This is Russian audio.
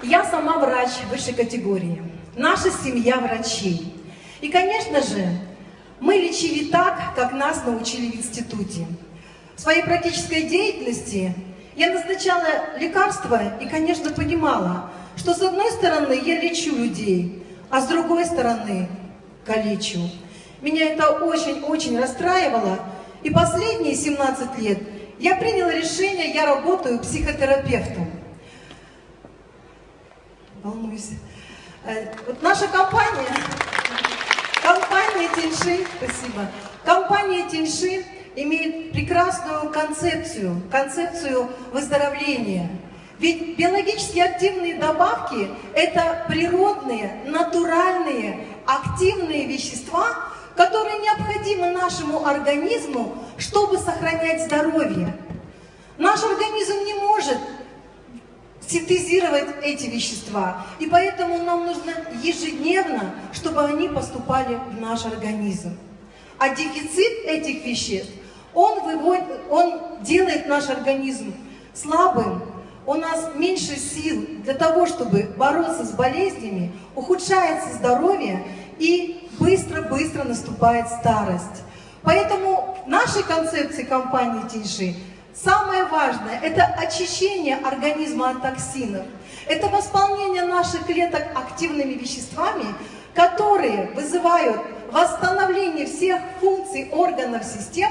Я сама врач высшей категории. Наша семья врачей. И, конечно же, мы лечили так, как нас научили в институте. В своей практической деятельности я назначала лекарства и, конечно, понимала, что с одной стороны я лечу людей, а с другой стороны калечу. Меня это очень-очень расстраивало, и последние 17 лет я приняла решение, я работаю психотерапевтом. Волнуюсь. Вот наша компания Тиньши, спасибо. Компания Тиньши имеет прекрасную концепцию выздоровления. Ведь биологически активные добавки – это природные, натуральные, активные вещества, которые необходимы нашему организму, чтобы сохранять здоровье. Наш организм не может синтезировать эти вещества, и поэтому нам нужно ежедневно, чтобы они поступали в наш организм. А дефицит этих веществ, он делает наш организм слабым, у нас меньше сил для того, чтобы бороться с болезнями, ухудшается здоровье и быстро-быстро наступает старость. Поэтому в нашей концепции компании Тиньши самое важное – это очищение организма от токсинов. Это восполнение наших клеток активными веществами, которые вызывают восстановление всех функций органов, систем.